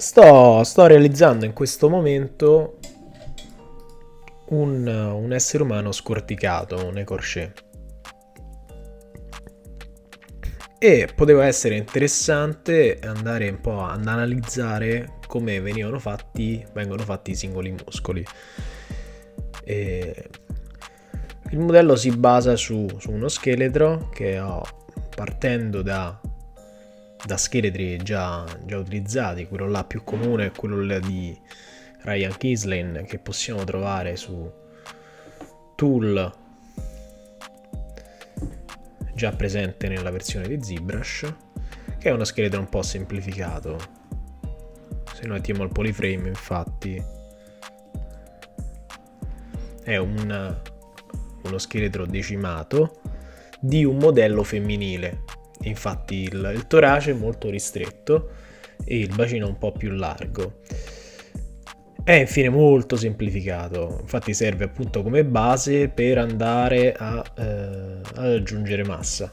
Sto realizzando in questo momento un essere umano scorticato, un écorché. E poteva essere interessante andare un po' ad analizzare come vengono fatti i singoli muscoli. E il modello si basa su uno scheletro che ho partendo da scheletri già utilizzati. Quello là più comune è quello là di Ryan Kiesling, che possiamo trovare su Tool, già presente nella versione di ZBrush, che è uno scheletro un po' semplificato. Se noi mettiamo il polyframe, infatti è uno scheletro decimato di un modello femminile. Infatti il torace è molto ristretto e il bacino un po' più largo. È infine molto semplificato, infatti serve appunto come base per andare ad aggiungere massa.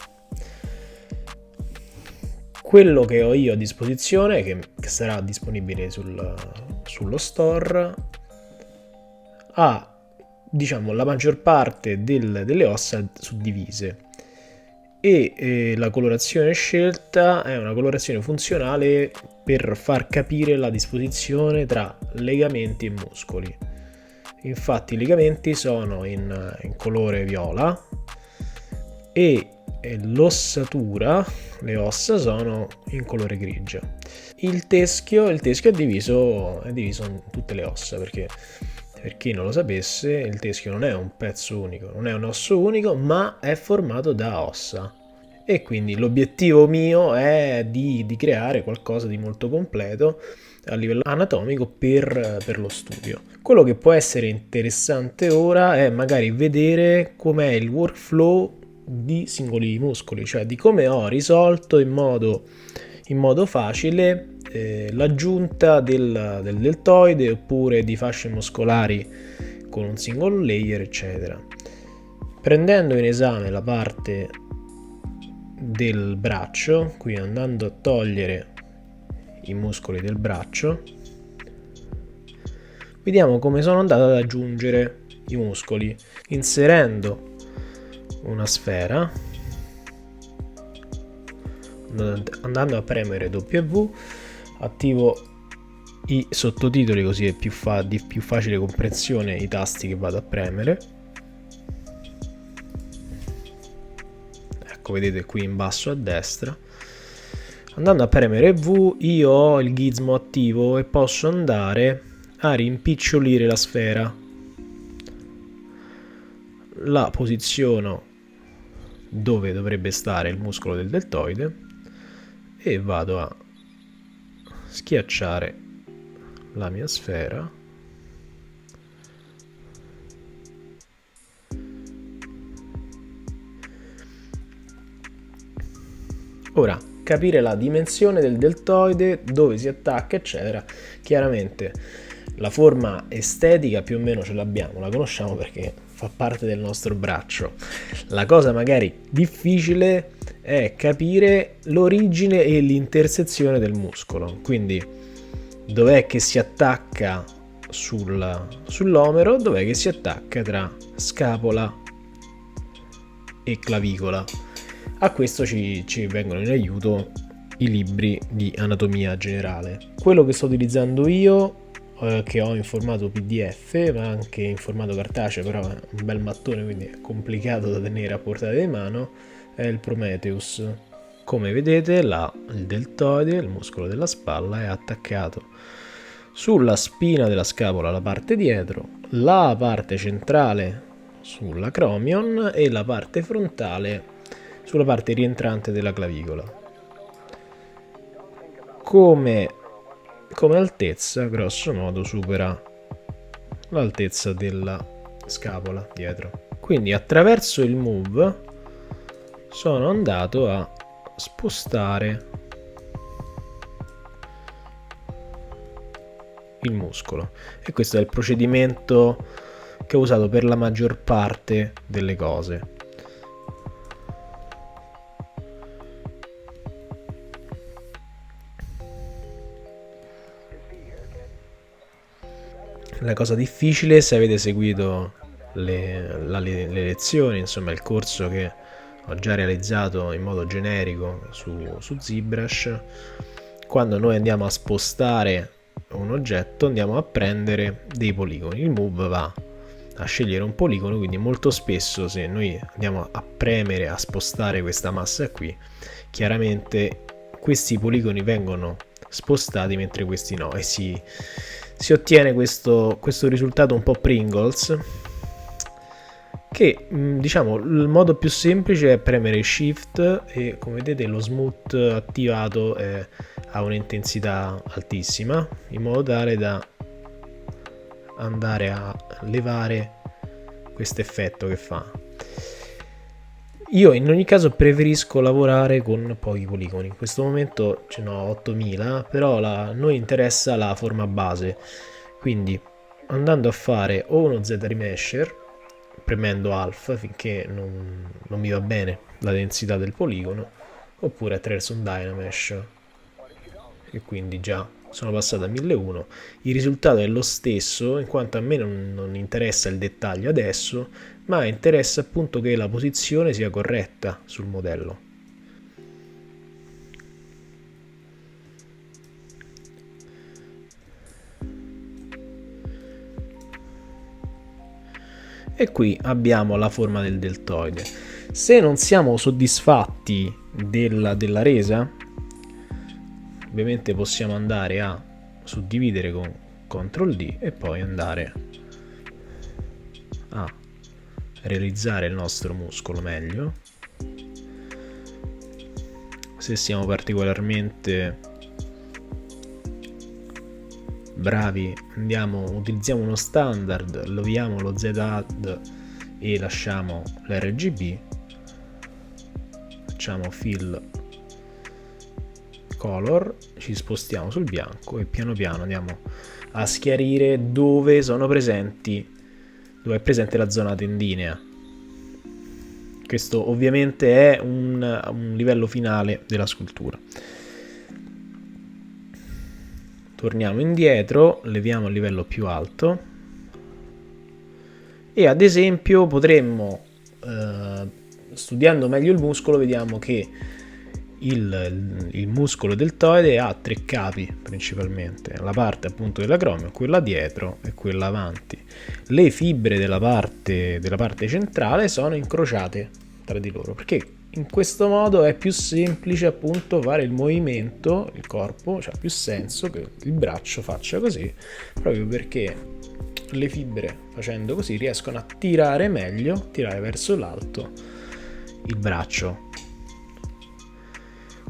Quello che ho io a disposizione, che sarà disponibile sullo store, ha diciamo la maggior parte delle ossa suddivise e la colorazione scelta è una colorazione funzionale per far capire la disposizione tra legamenti e muscoli. Infatti i legamenti sono in colore viola e l'ossatura, le ossa, sono in colore grigia. Il teschio è diviso in tutte le ossa, perché per chi non lo sapesse, il teschio non è un pezzo unico, non è un osso unico, ma è formato da ossa. E quindi l'obiettivo mio è di creare qualcosa di molto completo a livello anatomico per lo studio. Quello che può essere interessante ora è magari vedere com'è il workflow di singoli muscoli, cioè di come ho risolto in modo facile l'aggiunta del deltoide oppure di fasce muscolari con un single layer, eccetera. Prendendo in esame la parte del braccio, qui andando a togliere i muscoli del braccio, vediamo come sono andato ad aggiungere i muscoli inserendo una sfera, andando a premere W, attivo i sottotitoli così è di più facile comprensione i tasti che vado a premere. Ecco, vedete qui in basso a destra. Andando a premere V io ho il gizmo attivo e posso andare a rimpicciolire la sfera. La posiziono dove dovrebbe stare il muscolo del deltoide e vado a schiacciare la mia sfera. Ora, capire la dimensione del deltoide, dove si attacca, eccetera. Chiaramente la forma estetica più o meno ce l'abbiamo, la conosciamo perché fa parte del nostro braccio. La cosa magari difficile è capire l'origine e l'intersezione del muscolo, quindi dov'è che si attacca sull'omero, dov'è che si attacca tra scapola e clavicola. A questo ci vengono in aiuto i libri di anatomia generale. Quello che sto utilizzando io, che ho in formato PDF ma anche in formato cartaceo, però è un bel mattone quindi è complicato da tenere a portata di mano, è il Prometheus. Come vedete il deltoide, il muscolo della spalla, è attaccato sulla spina della scapola, la parte dietro, la parte centrale sull'acromion e la parte frontale sulla parte rientrante della clavicola. Come altezza, grosso modo, supera l'altezza della scapola dietro. Quindi attraverso il move sono andato a spostare il muscolo e questo è il procedimento che ho usato per la maggior parte delle cose. La cosa difficile, se avete seguito le lezioni, insomma il corso che ho già realizzato in modo generico su ZBrush, quando noi andiamo a spostare un oggetto andiamo a prendere dei poligoni. Il move va a scegliere un poligono, quindi molto spesso se noi andiamo a premere, a spostare questa massa qui, chiaramente questi poligoni vengono spostati mentre questi no, e si ottiene questo risultato un po' Pringles, che diciamo il modo più semplice è premere Shift e come vedete lo smooth attivato ha un'intensità altissima, in modo tale da andare a levare questo effetto che fa. Io in ogni caso preferisco lavorare con pochi poligoni. In questo momento ce ne ho 8000, però a noi interessa la forma base, quindi andando a fare o uno Z-remesher premendo alfa finché non mi va bene la densità del poligono, oppure attraverso un Dynamesh, e quindi già sono passato a 1001. Il risultato è lo stesso, in quanto a me non interessa il dettaglio adesso, ma interessa appunto che la posizione sia corretta sul modello. E qui abbiamo la forma del deltoide. Se non siamo soddisfatti della resa, ovviamente possiamo andare a suddividere con CTRL D e poi andare a realizzare il nostro muscolo meglio. Se siamo particolarmente bravi utilizziamo uno standard, leviamo lo Z-add e lasciamo l'RGB, facciamo fill color, ci spostiamo sul bianco e piano piano andiamo a schiarire dove è presente la zona tendinea. Questo ovviamente è un livello finale della scultura. Torniamo indietro, leviamo il livello più alto e ad esempio potremmo, studiando meglio il muscolo, vediamo che il muscolo deltoide ha 3 capi principalmente, la parte appunto dell'acromio, quella dietro e quella avanti. Le fibre della parte centrale sono incrociate tra di loro, perché in questo modo è più semplice appunto fare il movimento, il corpo, cioè ha più senso che il braccio faccia così, proprio perché le fibre facendo così riescono a tirare meglio, tirare verso l'alto il braccio.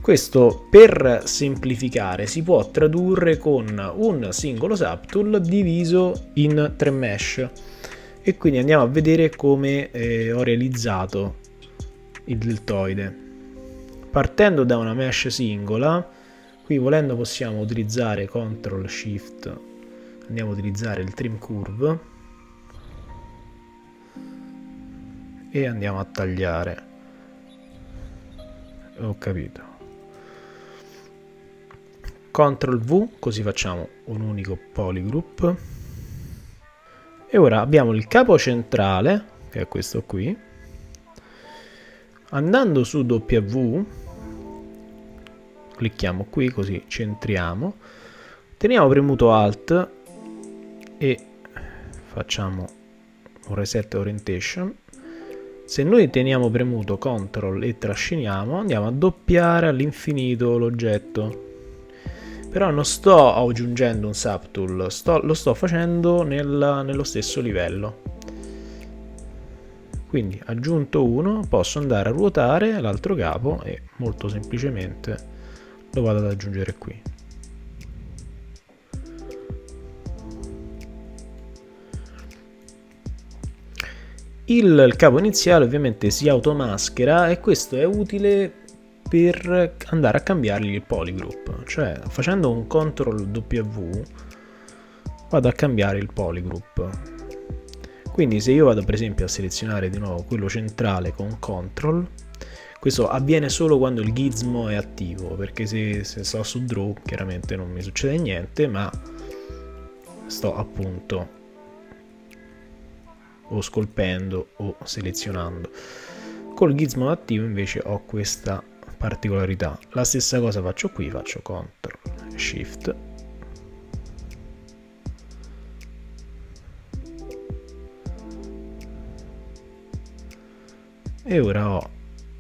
Questo, per semplificare, si può tradurre con un singolo subtool diviso in 3 mesh, e quindi andiamo a vedere come ho realizzato il deltoide. Partendo da una mesh singola, qui volendo possiamo utilizzare CTRL SHIFT, andiamo a utilizzare il trim curve e andiamo a tagliare. Ho capito. CTRL V, così facciamo un unico polygroup. E ora abbiamo il capo centrale, che è questo qui. Andando su W, clicchiamo qui così centriamo, teniamo premuto Alt e facciamo un reset orientation. Se noi teniamo premuto CTRL e trasciniamo, andiamo a doppiare all'infinito l'oggetto. Però non sto aggiungendo un subtool, lo sto facendo nello stesso livello. Quindi aggiunto uno, posso andare a ruotare l'altro capo e molto semplicemente lo vado ad aggiungere qui. Il capo iniziale ovviamente si automaschera e questo è utile per andare a cambiargli il polygroup, cioè facendo un CTRL W vado a cambiare il polygroup. Quindi se io vado per esempio a selezionare di nuovo quello centrale con CTRL, questo avviene solo quando il gizmo è attivo, perché se sto su draw chiaramente non mi succede niente, ma sto appunto o scolpendo o selezionando. Col gizmo attivo invece ho questa particolarità. La stessa cosa faccio qui, faccio CTRL SHIFT e ora ho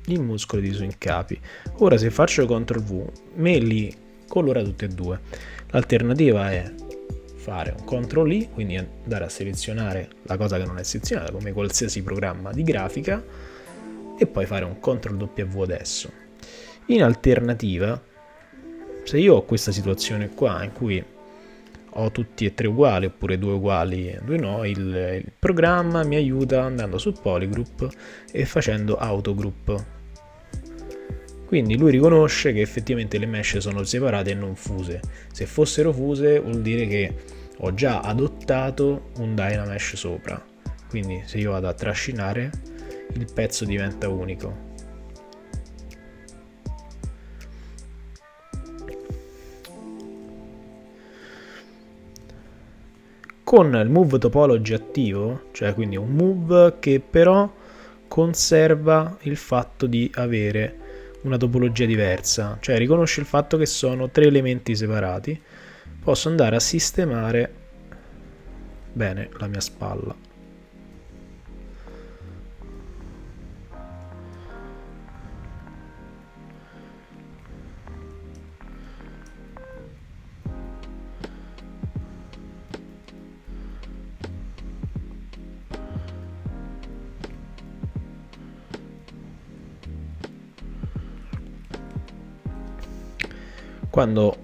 i muscoli di swing capi. Ora se faccio CTRL V me li colora tutti e due. L'alternativa è fare un CTRL I, quindi andare a selezionare la cosa che non è selezionata come qualsiasi programma di grafica, e poi fare un CTRL W adesso. In alternativa, se io ho questa situazione qua in cui ho tutti e tre uguali oppure due uguali e due no, il programma mi aiuta andando su Polygroup e facendo Autogroup. Quindi lui riconosce che effettivamente le mesh sono separate e non fuse. Se fossero fuse vuol dire che ho già adottato un Dynamesh sopra. Quindi se io vado a trascinare, il pezzo diventa unico. Con il Move Topology attivo, cioè quindi un move che però conserva il fatto di avere una topologia diversa, cioè riconosce il fatto che sono tre elementi separati, posso andare a sistemare bene la mia spalla. Quando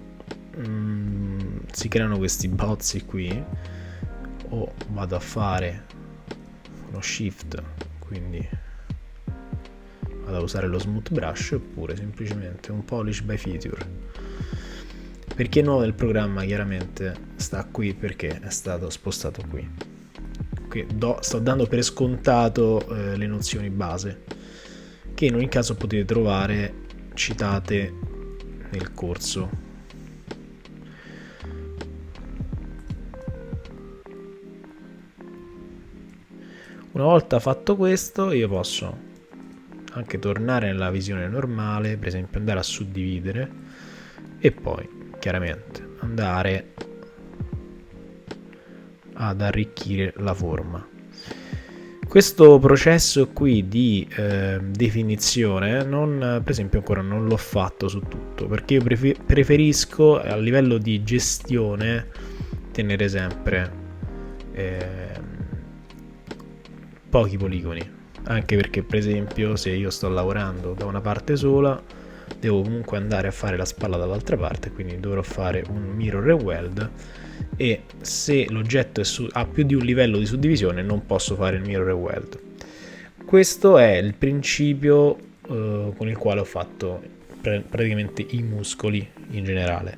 si creano questi bozzi qui, o vado a fare uno shift, quindi vado a usare lo smooth brush, oppure semplicemente un polish by feature. Per chi è nuovo nel programma chiaramente sta qui perché è stato spostato qui. Sto dando per scontato le nozioni base, che in ogni caso potete trovare citate nel corso. Una volta fatto questo, io posso anche tornare nella visione normale, per esempio andare a suddividere e poi chiaramente andare ad arricchire la forma. Questo processo qui di definizione per esempio ancora non l'ho fatto su tutto, perché io preferisco a livello di gestione tenere sempre pochi poligoni, anche perché per esempio se io sto lavorando da una parte sola devo comunque andare a fare la spalla dall'altra parte, quindi dovrò fare un mirror and weld, e se l'oggetto ha più di un livello di suddivisione non posso fare il mirror and weld. Questo è il principio con il quale ho fatto praticamente i muscoli in generale.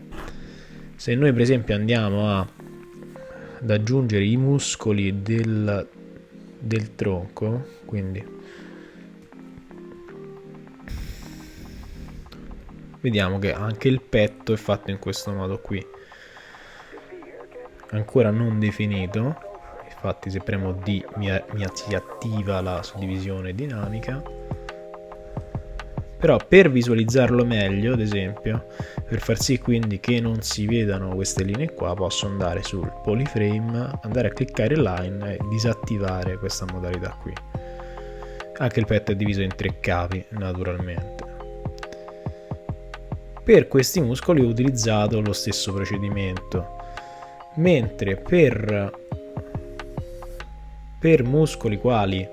Se noi per esempio andiamo ad aggiungere i muscoli del tronco, quindi vediamo che anche il petto è fatto in questo modo qui, ancora non definito. Infatti se premo D si attiva la suddivisione dinamica, però per visualizzarlo meglio, ad esempio per far sì quindi che non si vedano queste linee qua, posso andare sul polyframe, andare a cliccare line e disattivare questa modalità qui. Anche il petto è diviso in 3 capi naturalmente. Per questi muscoli ho utilizzato lo stesso procedimento, mentre per muscoli quali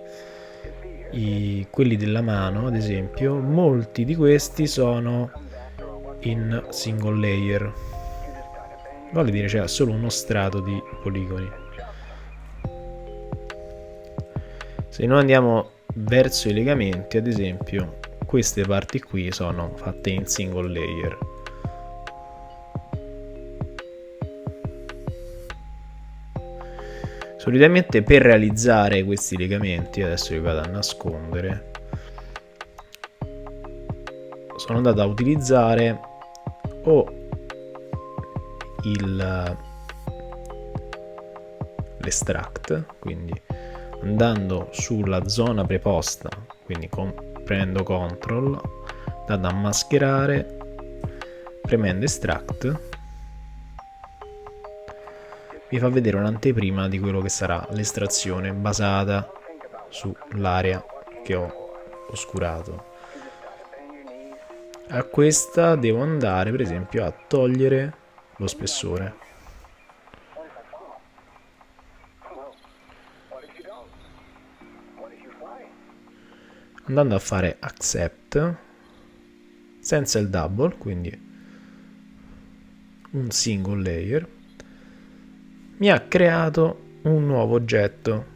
quelli della mano, ad esempio, molti di questi sono in single layer, vale dire c'è solo uno strato di poligoni. Se noi andiamo verso i legamenti, ad esempio, queste parti qui sono fatte in single layer. Solitamente per realizzare questi legamenti, adesso li vado a nascondere, sono andato a utilizzare o l'extract, quindi andando sulla zona preposta, quindi premendo CTRL, andando a mascherare, premendo Extract, vi fa vedere un'anteprima di quello che sarà l'estrazione basata sull'area che ho oscurato. A questa devo andare per esempio a togliere lo spessore. Andando a fare Accept senza il double, quindi un single layer, mi ha creato un nuovo oggetto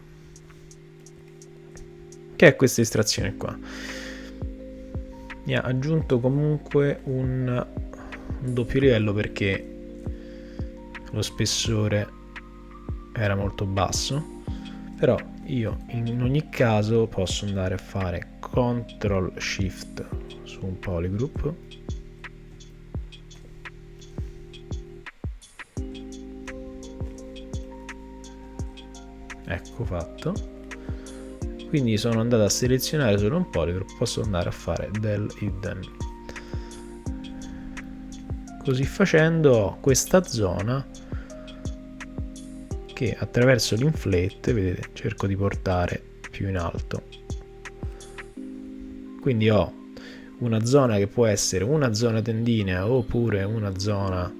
che è questa estrazione qua. Mi ha aggiunto comunque un doppio livello perché lo spessore era molto basso, però io in ogni caso posso andare a fare CTRL SHIFT su un polygroup, ecco fatto. Quindi sono andato a selezionare solo un polygroup, posso andare a fare del hidden. Così facendo ho questa zona che attraverso l'inflate, vedete, cerco di portare più in alto. Quindi ho una zona che può essere una zona tendinea oppure una zona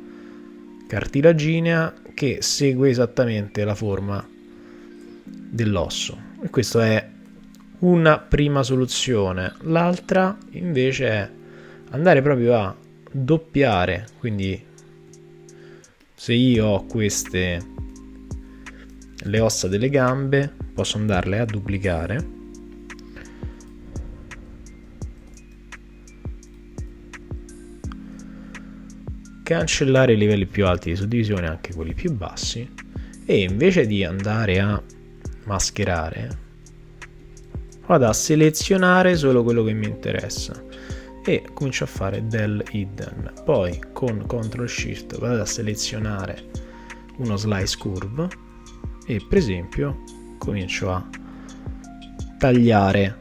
cartilaginea che segue esattamente la forma dell'osso. E questa è una prima soluzione. L'altra invece è andare proprio a doppiare, quindi se io ho queste le ossa delle gambe posso andarle a duplicare, cancellare i livelli più alti di suddivisione, anche quelli più bassi, e invece di andare a mascherare vado a selezionare solo quello che mi interessa e comincio a fare del hidden. Poi con CTRL SHIFT vado a selezionare uno slice curve e per esempio comincio a tagliare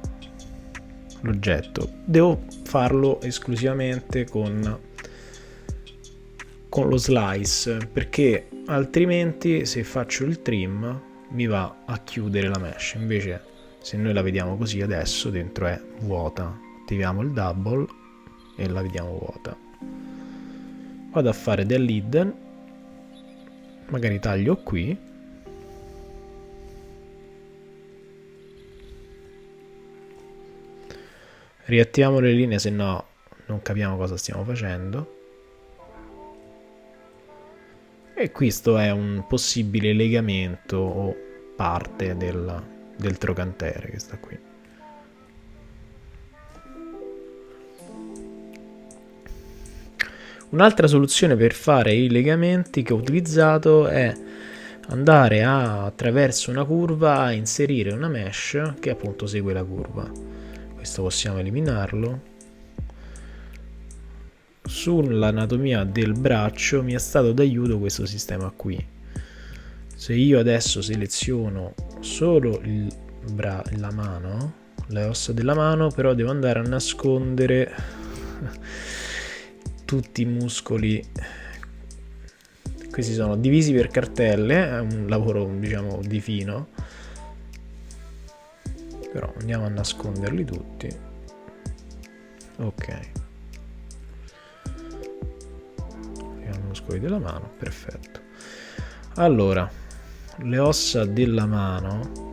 l'oggetto. Devo farlo esclusivamente con lo slice, perché altrimenti se faccio il trim mi va a chiudere la mesh. Invece se noi la vediamo così adesso dentro è vuota, attiviamo il double e la vediamo vuota. Vado a fare del hidden, magari taglio qui, riattiviamo le linee, se no non capiamo cosa stiamo facendo. E questo è un possibile legamento o parte del trocantere che sta qui. Un'altra soluzione per fare i legamenti che ho utilizzato è andare attraverso una curva a inserire una mesh che appunto segue la curva. Questo possiamo eliminarlo. Sull'anatomia del braccio mi è stato d'aiuto questo sistema qui. Se io adesso seleziono solo la mano, le ossa della mano, però devo andare a nascondere tutti i muscoli. Questi sono divisi per cartelle, è un lavoro diciamo di fino, però andiamo a nasconderli tutti. Ok, i muscoli della mano, perfetto. Allora, le ossa della mano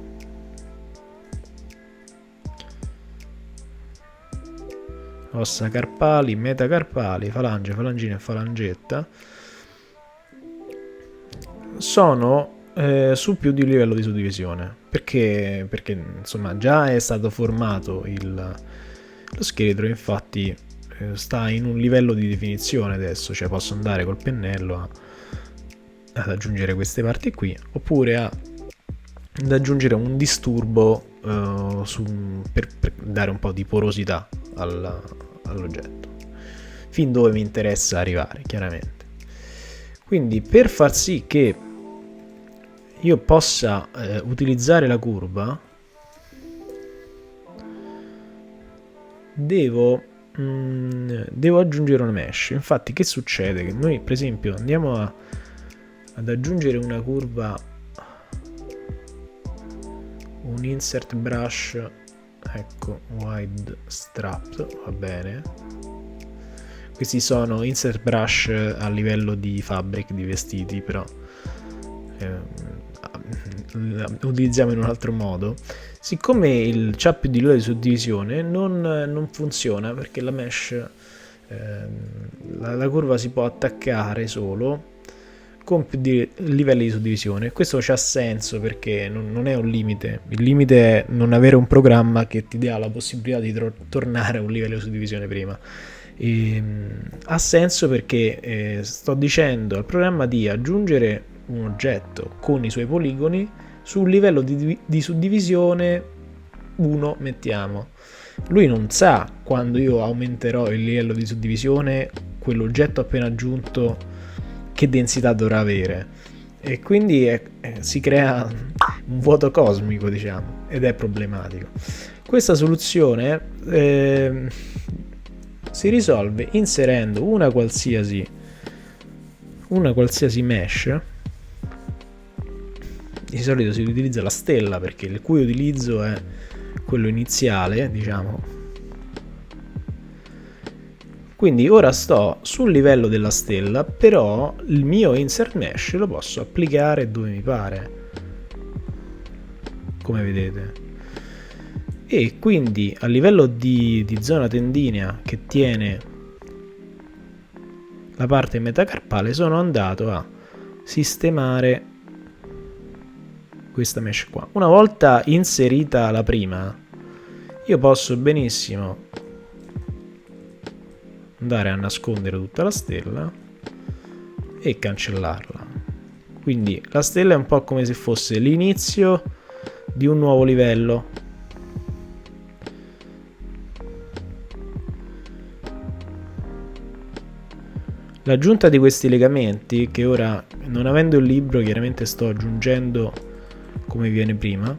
ossa carpali, metacarpali, falange, falangina e falangetta sono su più di un livello di suddivisione, perché insomma già è stato formato lo scheletro, infatti sta in un livello di definizione adesso, cioè posso andare col pennello ad aggiungere queste parti qui, oppure ad aggiungere un disturbo per dare un po' di porosità all'oggetto, fin dove mi interessa arrivare chiaramente. Quindi per far sì che io possa utilizzare la curva, devo aggiungere una mesh. Infatti che succede? Che noi per esempio andiamo ad aggiungere una curva, un insert brush, ecco, wide strap, va bene. Questi sono insert brush a livello di fabric, di vestiti, però utilizziamo in un altro modo. Siccome il c'ha più di livello di suddivisione, non funziona, perché la mesh, la curva si può attaccare solo con più livelli di suddivisione. Questo c'ha senso perché non è un limite. Il limite è non avere un programma che ti dia la possibilità di tornare a un livello di suddivisione prima. Ha senso perché sto dicendo al programma di aggiungere un oggetto con i suoi poligoni sul livello di suddivisione 1, mettiamo. Lui non sa quando io aumenterò il livello di suddivisione quell'oggetto appena aggiunto che densità dovrà avere, e quindi si crea un vuoto cosmico, diciamo, ed è problematico. Questa soluzione si risolve inserendo una qualsiasi mesh. Di solito si utilizza la stella perché il cui utilizzo è quello iniziale, diciamo. Quindi ora sto sul livello della stella, però il mio insert mesh lo posso applicare dove mi pare, come vedete. E quindi a livello di zona tendinea che tiene la parte metacarpale sono andato a sistemare questa mesh qua. Una volta inserita la prima, io posso benissimo andare a nascondere tutta la stella e cancellarla. Quindi la stella è un po' come se fosse l'inizio di un nuovo livello. L'aggiunta di questi legamenti, che ora, non avendo il libro, chiaramente sto aggiungendo come viene prima,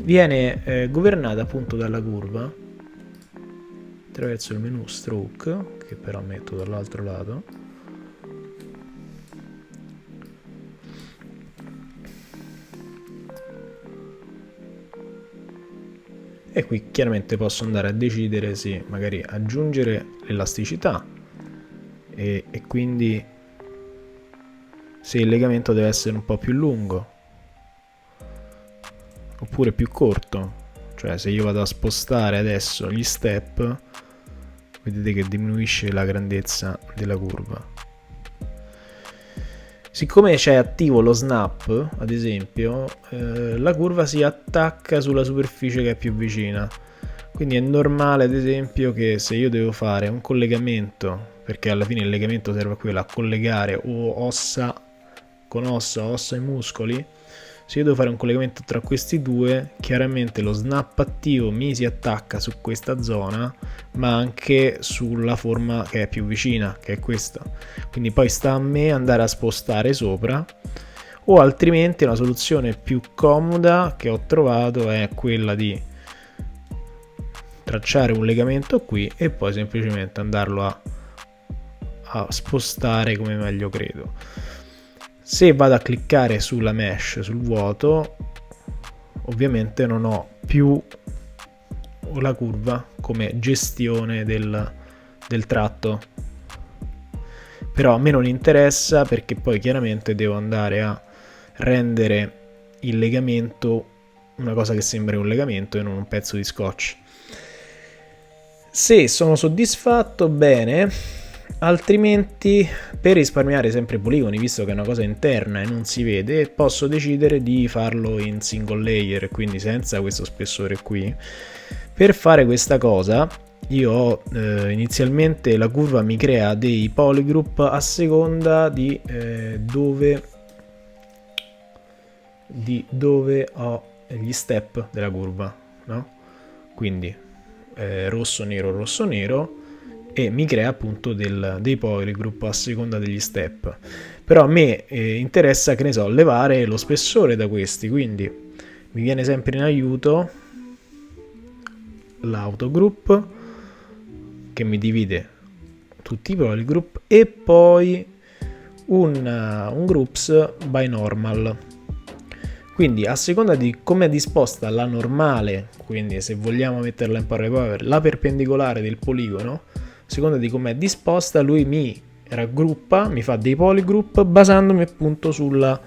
viene governata appunto dalla curva attraverso il menu stroke, che però metto dall'altro lato. E qui chiaramente posso andare a decidere se magari aggiungere l'elasticità e quindi se il legamento deve essere un po' più lungo oppure più corto. Cioè se io vado a spostare adesso gli step, vedete che diminuisce la grandezza della curva. Siccome c'è attivo lo snap, ad esempio, la curva si attacca sulla superficie che è più vicina. Quindi è normale, ad esempio, che se io devo fare un collegamento, perché alla fine il legamento serve a quello, a collegare o ossa con ossa e muscoli, se io devo fare un collegamento tra questi due, chiaramente lo snap attivo mi si attacca su questa zona, ma anche sulla forma che è più vicina, che è questa. Quindi poi sta a me andare a spostare sopra, o altrimenti una soluzione più comoda che ho trovato è quella di tracciare un legamento qui e poi semplicemente andarlo a spostare come meglio credo. Se vado a cliccare sulla mesh, sul vuoto, ovviamente non ho più la curva come gestione del tratto, però a me non interessa perché poi chiaramente devo andare a rendere il legamento una cosa che sembra un legamento e non un pezzo di scotch. Se sono soddisfatto, bene. Altrimenti, per risparmiare sempre i poligoni, visto che è una cosa interna e non si vede, posso decidere di farlo in single layer, quindi senza questo spessore qui. Per fare questa cosa, io ho inizialmente la curva mi crea dei polygroup a seconda di dove ho gli step della curva, no? Quindi rosso nero e mi crea appunto dei polygroup a seconda degli step. Però a me interessa, che ne so, levare lo spessore da questi, quindi mi viene sempre in aiuto l'autogroup che mi divide tutti i polygroup e poi un groups by normal. Quindi a seconda di come è disposta la normale, quindi se vogliamo metterla in Power Power, la perpendicolare del poligono, a seconda di come è disposta, lui mi raggruppa, mi fa dei polygroup basandomi appunto sulla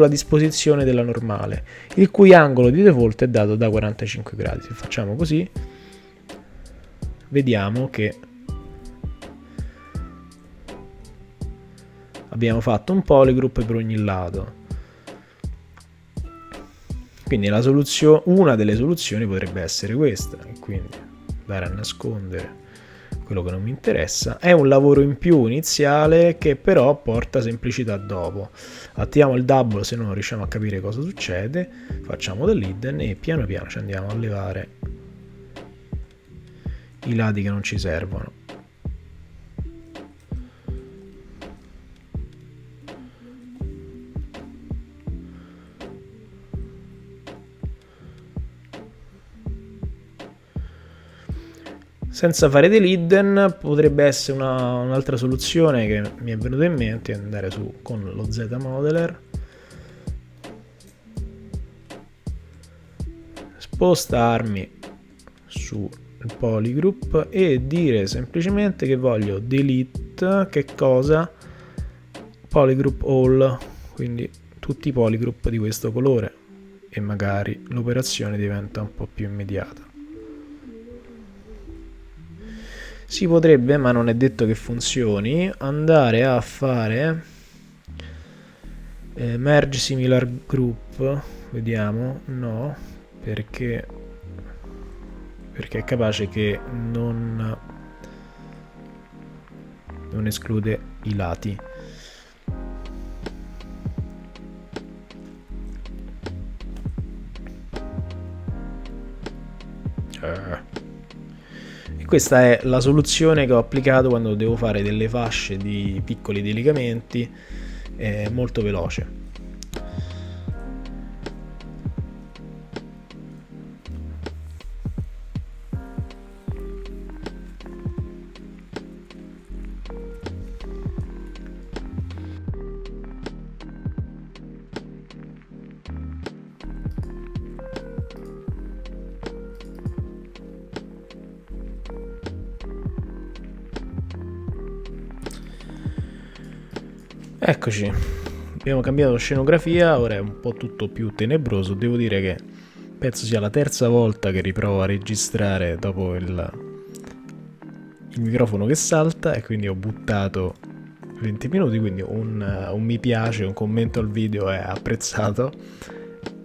disposizione della normale, il cui angolo di default è dato da 45 gradi. Se facciamo così, vediamo che abbiamo fatto un polygroup per ogni lato. Quindi una delle soluzioni potrebbe essere questa, quindi andare a nascondere quello che non mi interessa. È un lavoro in più iniziale che però porta semplicità dopo. Attiviamo il double se non riusciamo a capire cosa succede, facciamo dell'hidden e piano piano ci andiamo a levare i lati che non ci servono. Senza fare dell'hidden potrebbe essere un'altra soluzione che mi è venuta in mente, andare con lo Z modeler, spostarmi sul polygroup e dire semplicemente che voglio delete che cosa? Polygroup all, quindi tutti i polygroup di questo colore, e magari l'operazione diventa un po' più immediata. Si potrebbe, ma non è detto che funzioni, andare a fare merge similar group, vediamo, no, perché è capace che non esclude i lati. Questa è la soluzione che ho applicato quando devo fare delle fasce di piccoli delegamenti molto veloce. Eccoci, abbiamo cambiato scenografia, ora è un po' tutto più tenebroso. Devo dire che penso sia la terza volta che riprovo a registrare dopo il microfono che salta, e quindi ho buttato 20 minuti, quindi un mi piace, un commento al video è apprezzato.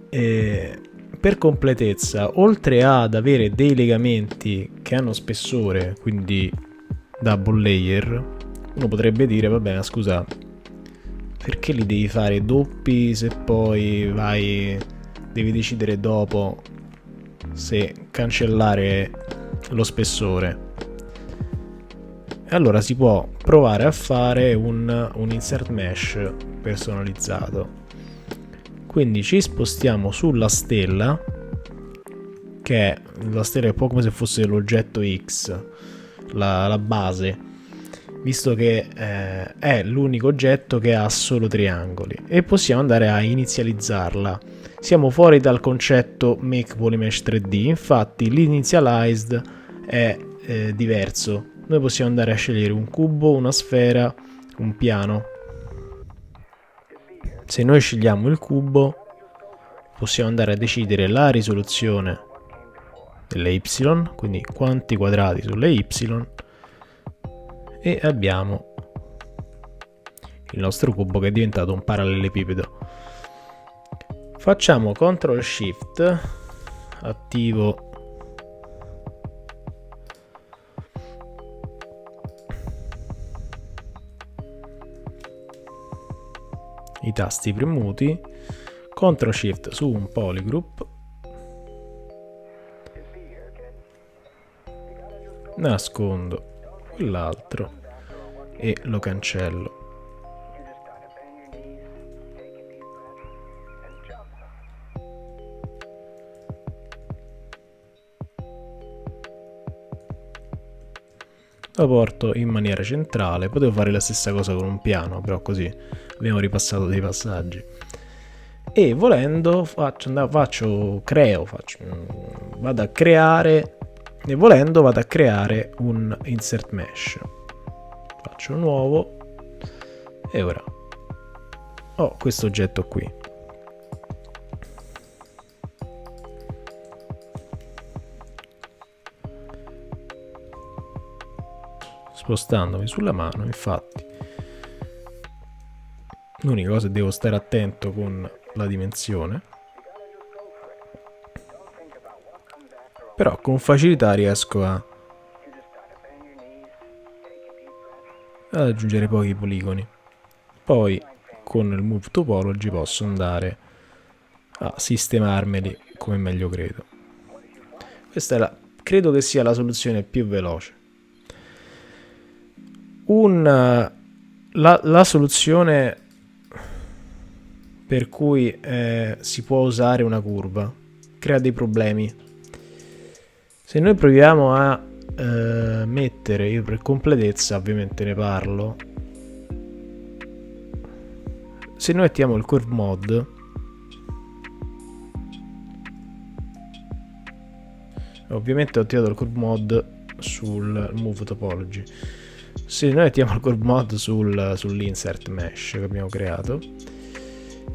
E per completezza, oltre ad avere dei legamenti che hanno spessore, quindi double layer, uno potrebbe dire, vabbè, ma scusa, perché li devi fare doppi se poi devi decidere dopo se cancellare lo spessore? E allora si può provare a fare un insert mesh personalizzato. Quindi ci spostiamo sulla stella, che è la stella è un po' come se fosse l'oggetto X, la base, visto che è l'unico oggetto che ha solo triangoli, e possiamo andare a inizializzarla. Siamo fuori dal concetto Make Polymesh 3D, infatti l'initialized è diverso. Noi possiamo andare a scegliere un cubo, una sfera, un piano. Se noi scegliamo il cubo, possiamo andare a decidere la risoluzione delle y, quindi quanti quadrati sulle y, e abbiamo il nostro cubo che è diventato un parallelepipedo. Facciamo CTRL SHIFT, attivo i tasti premuti, CTRL SHIFT su un polygroup, nascondo quell'altro e lo cancello. Lo porto in maniera centrale. Potevo fare la stessa cosa con un piano, però così abbiamo ripassato dei passaggi. E volendo vado a creare, e volendo vado a creare un insert mesh. Faccio nuovo e ora ho questo oggetto qui. Spostandomi sulla mano, infatti, l'unica cosa è che devo stare attento con la dimensione, però con facilità riesco ad aggiungere pochi poligoni. Poi con il Move Topology posso andare a sistemarmeli come meglio credo. Questa credo che sia la soluzione più veloce. La soluzione per cui si può usare una curva crea dei problemi. Se noi proviamo a mettere, io per completezza ovviamente ne parlo, se noi mettiamo il curve mod, ovviamente ho attivato il curve mod sul Move Topology. Se noi mettiamo il curve mod sull'insert mesh che abbiamo creato,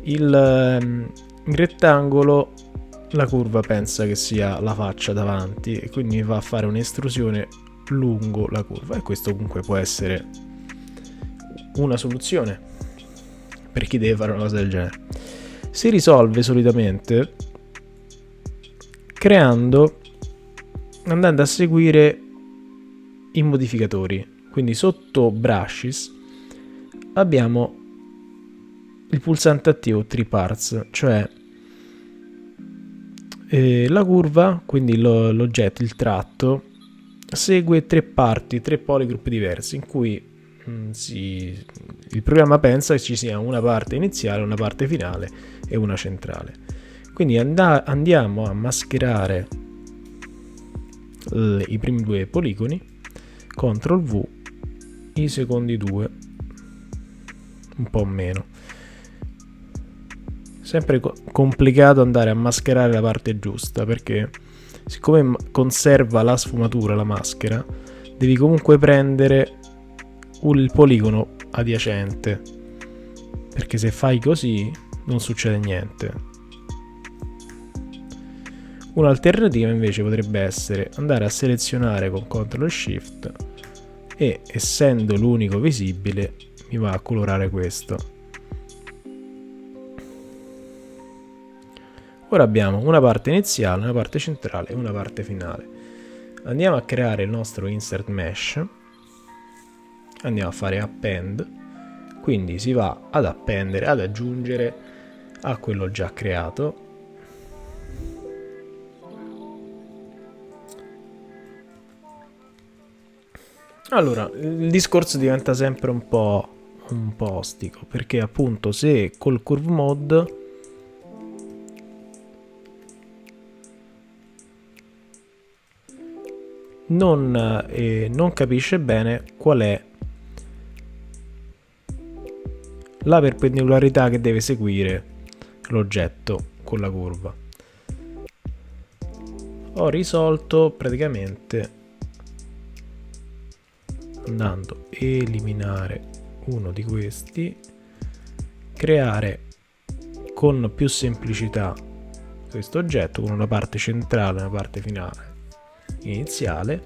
il rettangolo, la curva pensa che sia la faccia davanti e quindi va a fare un'estrusione lungo la curva, e questo comunque può essere una soluzione per chi deve fare una cosa del genere. Si risolve solitamente andando a seguire i modificatori. Quindi sotto brushes abbiamo il pulsante attivo 3 parts, cioè la curva, quindi l'oggetto, il tratto, segue 3 parti, 3 polygroup diversi, in cui il programma pensa che ci sia una parte iniziale, una parte finale e una centrale. Quindi andiamo a mascherare i primi 2 poligoni, CTRL V, i secondi 2 un po' meno. Sempre complicato andare a mascherare la parte giusta, perché siccome conserva la sfumatura, la maschera, devi comunque prendere il poligono adiacente, perché se fai così non succede niente. Un'alternativa invece potrebbe essere andare a selezionare con CTRL SHIFT e, essendo l'unico visibile, mi va a colorare questo. Ora abbiamo una parte iniziale, una parte centrale e una parte finale. Andiamo a creare il nostro insert mesh, andiamo a fare append, quindi si va ad appendere, ad aggiungere a quello già creato. Allora, il discorso diventa sempre un po' ostico, perché appunto se col curve mod non capisce bene qual è la perpendicolarità che deve seguire l'oggetto con la curva. Ho risolto praticamente andando a eliminare uno di questi, creare con più semplicità questo oggetto con una parte centrale e una parte finale iniziale.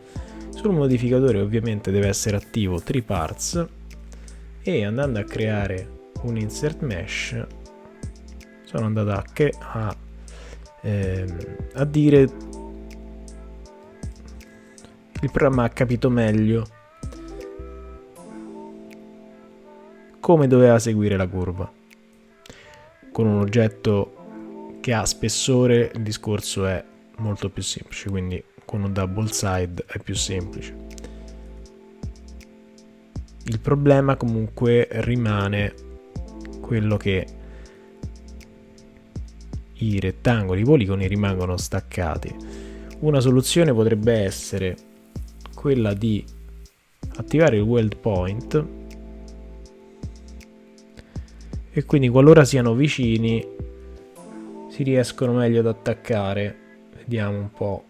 Sul modificatore ovviamente deve essere attivo 3 parts, e andando a creare un insert mesh sono andato a dire, il programma ha capito meglio come doveva seguire la curva. Con un oggetto che ha spessore il discorso è molto più semplice, quindi con un double side è più semplice. il problema comunque rimane quello che i rettangoli, i poligoni rimangono staccati. Una soluzione potrebbe essere quella di attivare il weld point, e quindi qualora siano vicini si riescono meglio ad attaccare. Vediamo un po'.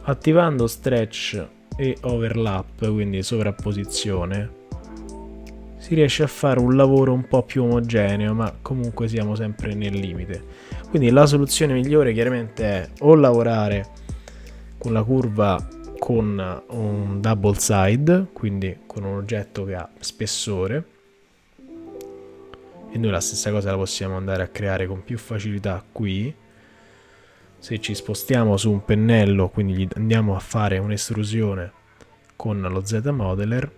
Attivando stretch e overlap, quindi sovrapposizione, si riesce a fare un lavoro un po' più omogeneo, ma comunque siamo sempre nel limite. Quindi la soluzione migliore chiaramente è o lavorare con la curva con un double side, quindi con un oggetto che ha spessore, e noi la stessa cosa la possiamo andare a creare con più facilità qui. Se ci spostiamo su un pennello, quindi gli andiamo a fare un'estrusione con lo Z modeler,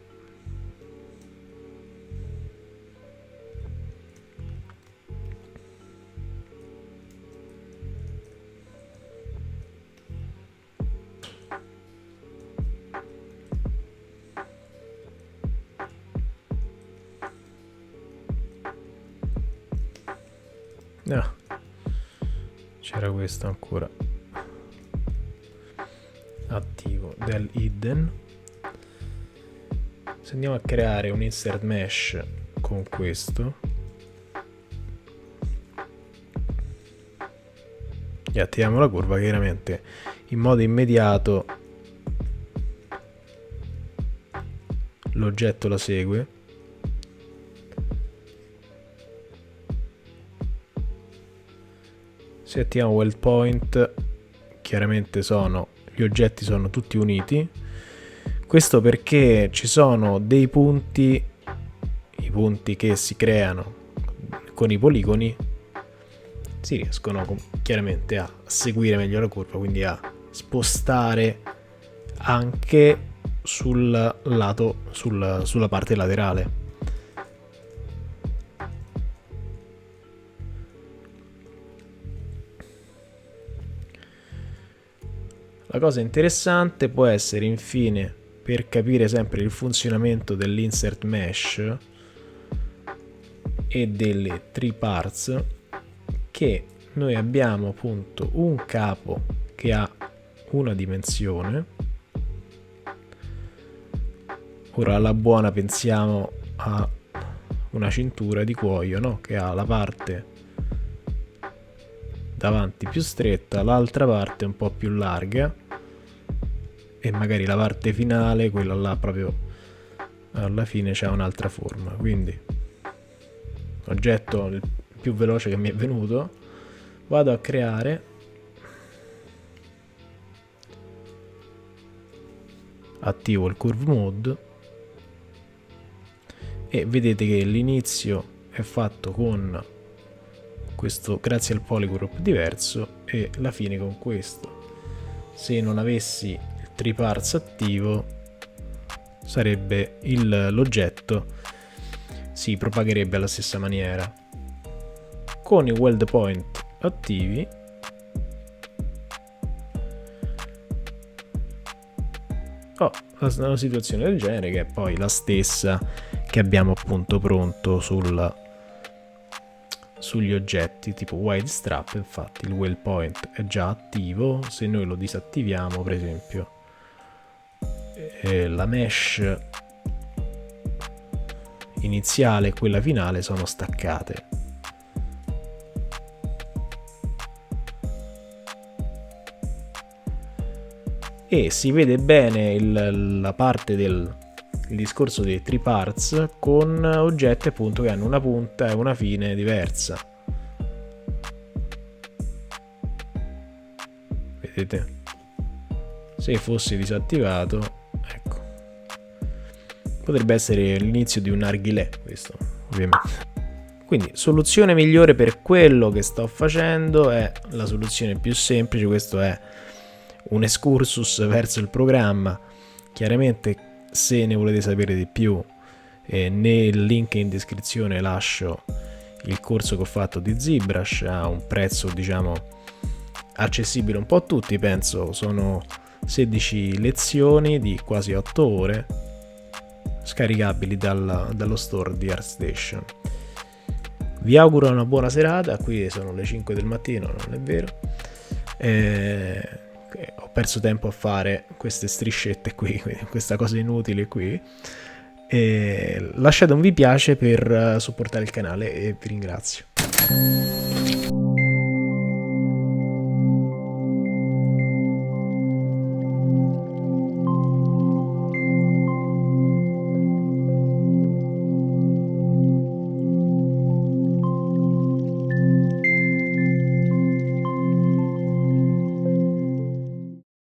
c'era questo ancora attivo del hidden. Se andiamo a creare un insert mesh con questo e attiviamo la curva, chiaramente in modo immediato l'oggetto la segue. Se attiviamo weld point, chiaramente gli oggetti sono tutti uniti. Questo perché ci sono dei punti, i punti che si creano con i poligoni si riescono chiaramente a seguire meglio la curva, quindi a spostare anche sul lato, sulla parte laterale. La cosa interessante può essere infine, per capire sempre il funzionamento dell'insert mesh e delle tree parts, che noi abbiamo appunto un capo che ha una dimensione. Ora alla buona pensiamo a una cintura di cuoio, no? Che ha la parte davanti più stretta, l'altra parte un po' più larga, e magari la parte finale, quella là proprio alla fine, c'è un'altra forma. Quindi oggetto il più veloce che mi è venuto, vado a creare, attivo il curve mode e vedete che l'inizio è fatto con questo grazie al polygroup diverso e la fine con questo. Se non avessi il tree parts attivo, sarebbe l'oggetto si propagherebbe alla stessa maniera. Con i weld point attivi ho una situazione del genere, che è poi la stessa che abbiamo appunto pronto sugli oggetti tipo wide strap. Infatti il weld point è già attivo. Se noi lo disattiviamo, per esempio, la mesh iniziale e quella finale sono staccate. E si vede bene la parte del discorso dei tree parts con oggetti appunto che hanno una punta e una fine diversa. Vedete? Se fosse disattivato, ecco, potrebbe essere l'inizio di un narghilè questo, ovviamente. Quindi soluzione migliore per quello che sto facendo è la soluzione più semplice. Questo è un excursus verso il programma. Chiaramente, se ne volete sapere di più, Nel link in descrizione lascio il corso che ho fatto di ZBrush a un prezzo diciamo accessibile un po' a tutti, penso sono 16 lezioni di quasi 8 ore scaricabili dallo store di ArtStation. Vi auguro una buona serata, qui sono le 5 del mattino, non è vero, ho perso tempo a fare queste striscette qui, questa cosa inutile qui. Lasciate un vi piace per supportare il canale e vi ringrazio.